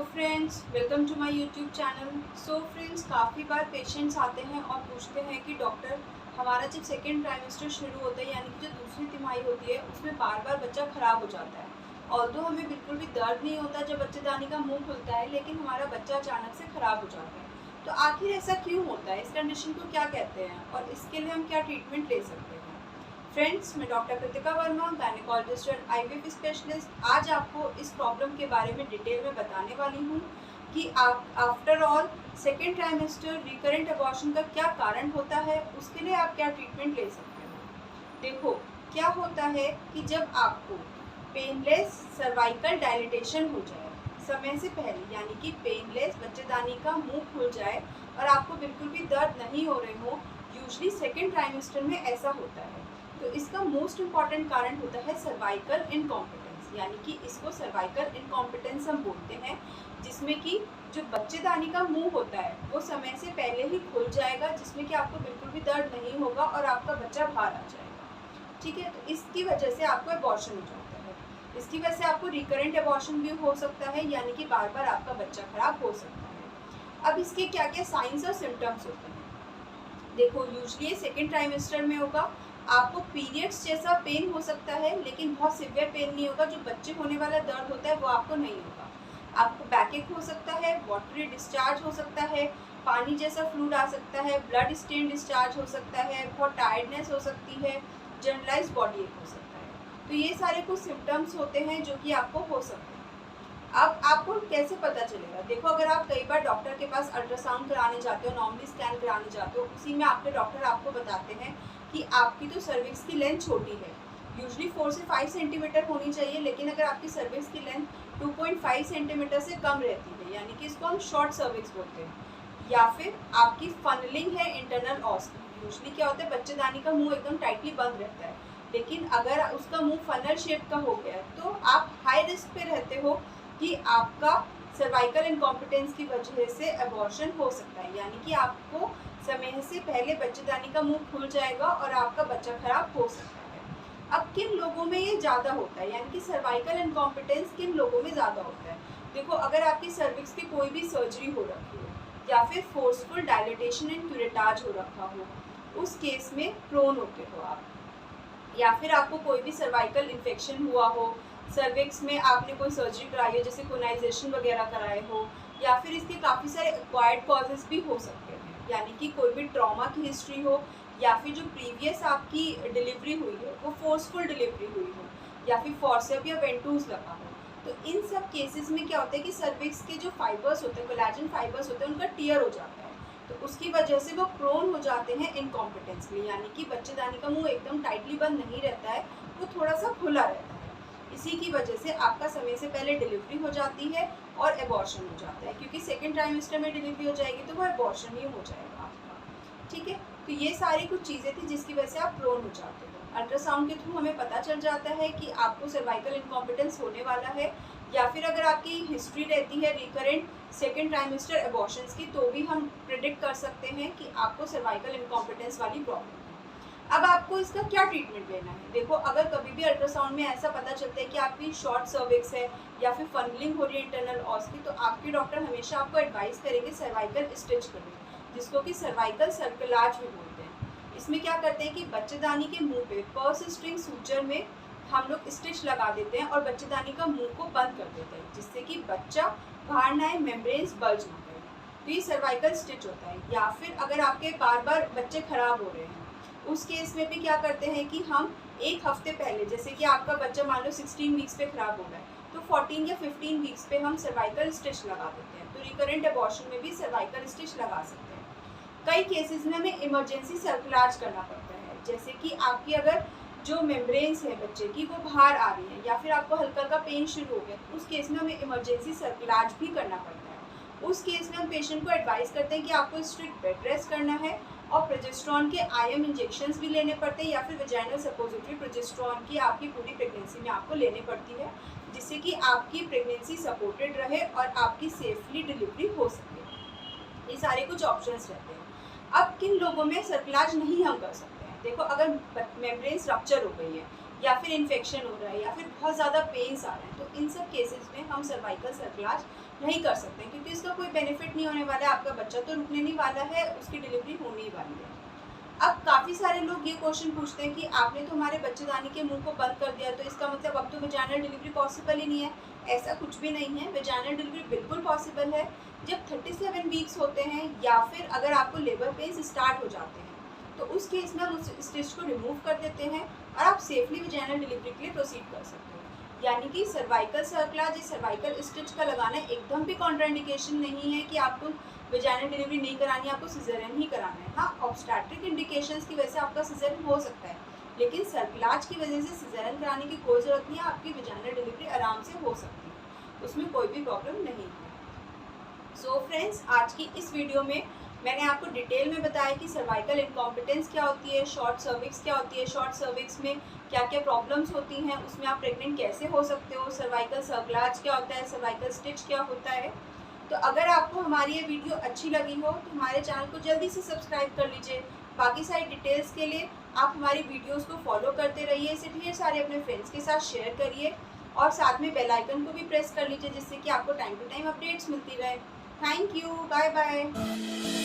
Friends, welcome to my YouTube channel. So friends, काफ़ी बार patients आते हैं और पूछते हैं कि डॉक्टर, हमारा जब सेकेंड ट्राइमेस्टर शुरू होता है यानी कि जो दूसरी तिमाही होती है उसमें बार बार बच्चा ख़राब हो जाता है। ऑल्दो हमें बिल्कुल भी दर्द नहीं होता जब बच्चेदानी का मुंह खुलता है, लेकिन हमारा बच्चा अचानक से ख़राब हो जाता है। तो आखिर ऐसा क्यों होता है, इस कंडीशन को क्या कहते हैं और इसके लिए हम क्या ट्रीटमेंट ले सकते हैं? फ्रेंड्स, मैं डॉक्टर कृतिका वर्मा, गायनेकोलॉजिस्ट और आईवीएफ स्पेशलिस्ट, आज आपको इस प्रॉब्लम के बारे में डिटेल में बताने वाली हूँ कि आप after all second trimester recurrent abortion का क्या कारण होता है, उसके लिए आप क्या ट्रीटमेंट ले सकते हो। देखो, क्या होता है कि जब आपको पेनलेस सर्वाइकल डायलिटेशन हो जाए समय से पहले, यानी कि पेनलेस बच्चेदानी का मुंह खुल जाए और आपको बिल्कुल भी दर्द नहीं हो रहे हो, यूजली सेकेंड ट्राइमेस्टर में ऐसा होता है। तो इसका मोस्ट इम्पॉर्टेंट कारण होता है सर्वाइकल इनकॉम्पिटेंस, यानी कि इसको सर्वाइकल इनकॉम्पिटेंस हम बोलते हैं, जिसमें कि जो बच्चेदानी का मुंह होता है वो समय से पहले ही खुल जाएगा, जिसमें कि आपको बिल्कुल भी दर्द नहीं होगा और आपका बच्चा बाहर आ जाएगा। ठीक है, तो इसकी वजह से आपको अबॉर्शन हो जाता है। इसकी वजह से आपको रिकरेंट अबॉर्शन भी हो सकता है, यानी कि बार बार आपका बच्चा खराब हो सकता है। अब इसके क्या क्या साइंस और सिम्टम्स होते हैं, देखो, यूजली सेकेंड ट्राइमेस्टर में होगा, आपको पीरियड्स जैसा पेन हो सकता है, लेकिन बहुत सिवियर पेन नहीं होगा। जो बच्चे होने वाला दर्द होता है वो आपको नहीं होगा। आपको बैकएक हो सकता है, वाटरी डिस्चार्ज हो सकता है, पानी जैसा फ्लूइड आ सकता है, ब्लड स्टेन डिस्चार्ज हो सकता है, बहुत टायर्डनेस हो सकती है, जनरलाइज बॉडी एक हो सकता है। तो ये सारे कुछ सिम्टम्स होते हैं जो कि आपको हो सकते हैं। अब आपको कैसे पता चलेगा, देखो, अगर आप कई बार डॉक्टर के पास अल्ट्रासाउंड कराने जाते हो, नॉर्मली स्कैन कराने जाते हो, उसी में आपके डॉक्टर आपको बताते हैं कि आपकी तो सर्विक्स की लेंथ छोटी है, यूजली 4 से 5 सेंटीमीटर होनी चाहिए, लेकिन अगर आपकी सर्विक्स की लेंथ 2.5 सेंटीमीटर से कम रहती है, यानी कि इसको हम शॉर्ट सर्विक्स बोलते हैं, या फिर आपकी फनलिंग है इंटरनल ऑस। यूजली क्या होता है, बच्चेदानी का मुंह एकदम टाइटली बंद रहता है, लेकिन अगर उसका मुंह फनल शेप का हो गया तो आप हाई रिस्क पे रहते हो कि आपका सर्वाइकल इनकॉम्पिटेंस की वजह से अबॉर्शन हो सकता है, यानी कि आपको समय से पहले बच्चेदानी का मुंह खुल जाएगा और आपका बच्चा खराब हो सकता है। अब किन लोगों में ये ज़्यादा होता है, यानी कि सर्वाइकल इनकॉम्पिटेंस किन लोगों में ज़्यादा होता है? देखो, अगर आपकी सर्विक्स की कोई भी सर्जरी हो रखी हो या फिर फोर्सफुल डायलिटेशन एंड क्यूरेटाज हो रखा हो, उस केस में प्रोन होते हो आप। या फिर आपको कोई भी सर्वाइकल इन्फेक्शन हुआ हो, सर्विक्स में आपने कोई सर्जरी कराई हो, जैसे कोनाइजेशन वगैरह कराए हो, या फिर इसके काफ़ी सारे एक्वायर्ड कॉजेज़ भी हो सकते हैं, यानी कि कोई भी ट्रॉमा की हिस्ट्री हो, या फिर जो प्रीवियस आपकी डिलीवरी हुई है वो फोर्सफुल डिलीवरी हुई हो, या फिर फॉर्सेप या वेंटूज लगा हो। तो इन सब केसेस में क्या होता है कि सर्विक्स के जो फाइबर्स होते हैं, कोलेजन फाइबर्स होते हैं, उनका टीयर हो जाता है, तो उसकी वजह से वो प्रोन हो जाते हैं इनकॉम्पिटेंस में, यानी कि बच्चेदानी का मुंह एकदम टाइटली बंद नहीं रहता है, वो थोड़ा सा खुला रहता है। इसी की वजह से आपका समय से पहले डिलीवरी हो जाती है और एबॉर्शन हो जाता है, क्योंकि सेकेंड ट्राइमेस्टर में डिलीवरी हो जाएगी तो वो एबॉर्शन ही हो जाएगा आपका। ठीक है, तो ये सारी कुछ चीज़ें थी जिसकी वजह से आप प्रोन हो जाते हो। अल्ट्रासाउंड के थ्रू हमें पता चल जाता है कि आपको सर्वाइकल इनकॉम्पिटेंस होने वाला है, या फिर अगर आपकी हिस्ट्री रहती है रिकरेंट सेकेंड ट्राइमेस्टर एबॉर्शंस की, तो भी हम प्रिडिक्ट कर सकते हैं कि आपको सर्वाइकल इनकॉम्पिटेंस वाली प्रॉब्लम है। अब आपको इसका क्या ट्रीटमेंट लेना है, देखो, अगर कभी भी अल्ट्रासाउंड में ऐसा पता चलता है कि आपकी शॉर्ट सर्विक्स है या फिर फनलिंग हो रही है इंटरनल ऑस की, तो आपके डॉक्टर हमेशा आपको एडवाइस करेंगे सर्वाइकल स्टिच करने, जिसको कि सर्वाइकल सर्कलाज भी बोलते हैं। इसमें क्या करते हैं कि बच्चेदानी के मुंह पे पर्स स्ट्रिंग सूचर में हम लोग स्टिच लगा देते हैं और बच्चेदानी का मुंह को बंद कर देते हैं, जिससे कि बच्चा बाहर ना आए, मेम्ब्रेन्स बल्ज ना करें। तो ये सर्वाइकल स्टिच होता है। या फिर अगर आपके बार बार बच्चे खराब हो रहे हैं, उस केस में भी क्या करते हैं कि हम एक हफ्ते पहले, जैसे कि आपका बच्चा मान लो 16 वीक्स पे खराब हो रहा है, तो 14 या 15 वीक्स पे हम सर्वाइकल स्टिच लगा देते हैं। तो रिकरेंट अबॉर्शन में भी सर्वाइकल स्टिच लगा सकते हैं। कई केसेस में हमें इमरजेंसी सर्कुलाज करना पड़ता है, जैसे कि आपकी अगर जो मेम्ब्रेन्स है बच्चे की वो बाहर आ रही है, या फिर आपको हल्का हल्का पेन शुरू हो गया, तो उस केस में हमें इमरजेंसी सर्कुलाज भी करना पड़ता है। उस केस में हम पेशेंट को एडवाइस करते हैं कि आपको स्ट्रिक्ट बेड रेस्ट करना है और प्रोजेस्टेरॉन के आईएम इंजेक्शंस भी लेने पड़ते हैं, या फिर वेजाइनल सपोजिटरी प्रोजेस्टेरॉन की आपकी पूरी प्रेगनेंसी में आपको लेनी पड़ती है, जिससे कि आपकी प्रेगनेंसी सपोर्टेड रहे और आपकी सेफली डिलीवरी हो सके। ये सारे कुछ ऑप्शंस रहते हैं। अब किन लोगों में सर्कुलाज नहीं हम कर सकते हैं, देखो, अगर मेम्ब्रेन्स रप्चर हो गई है, या फिर इन्फेक्शन हो रहा है, या फिर बहुत ज़्यादा पेन्स आ रहे हैं, तो इन सब केसेस में हम सर्वाइकल सर्कुलाज नहीं कर सकते, क्योंकि इसका कोई बेनिफिट नहीं होने वाला है, आपका बच्चा तो रुकने नहीं वाला है, उसकी डिलीवरी होने ही वाली है। अब काफ़ी सारे लोग ये क्वेश्चन पूछते हैं कि आपने तो हमारे बच्चेदानी के मुंह को बंद कर दिया, तो इसका मतलब अब तो वेजाइनल डिलीवरी पॉसिबल ही नहीं है। ऐसा कुछ भी नहीं है, वेजाइनल डिलीवरी बिल्कुल पॉसिबल है जब 37 वीक्स होते हैं, या फिर अगर आपको लेबर पेन्स स्टार्ट हो जाते हैं, तो उस केस में हम उस स्टिच को रिमूव कर देते हैं और आप सेफली वेजाइनल डिलीवरी के लिए प्रोसीड कर सकते हो। यानी कि सर्वाइकल सर्कलाज या सर्वाइकल स्टिच का लगाना एकदम भी कॉन्ट्राइंडिकेशन नहीं है कि आपको वेजाइनल डिलीवरी नहीं करानी है, आपको सिजेरियन ही कराना है। हाँ, ऑब्स्टेट्रिक इंडिकेशंस की वजह से आपका सिजेरियन हो सकता है, लेकिन सर्कलाज की वजह से सिजेरियन कराने की कोई ज़रूरत नहीं है, आपकी वेजाइनल डिलीवरी आराम से हो सकती है, उसमें कोई भी प्रॉब्लम नहीं है। सो फ्रेंड्स, आज की इस वीडियो में मैंने आपको डिटेल में बताया कि सर्वाइकल इनकॉम्पिटेंस क्या होती है, शॉर्ट सर्विक्स क्या होती है, शॉर्ट सर्विक्स में क्या क्या प्रॉब्लम्स होती हैं, उसमें आप प्रेग्नेंट कैसे हो सकते हो, सर्वाइकल सर्कलाज क्या होता है, सर्वाइकल स्टिच क्या होता है। तो अगर आपको हमारी ये वीडियो अच्छी लगी हो तो हमारे चैनल को जल्दी से सब्सक्राइब कर लीजिए। बाकी सारी डिटेल्स के लिए आप हमारी वीडियोस को फॉलो करते रहिए, इसे ढेर सारे अपने फ्रेंड्स के साथ शेयर करिए और साथ में बेल आइकन को भी प्रेस कर लीजिए, जिससे कि आपको टाइम टू टाइम अपडेट्स मिलती रहे। Thank you, bye bye.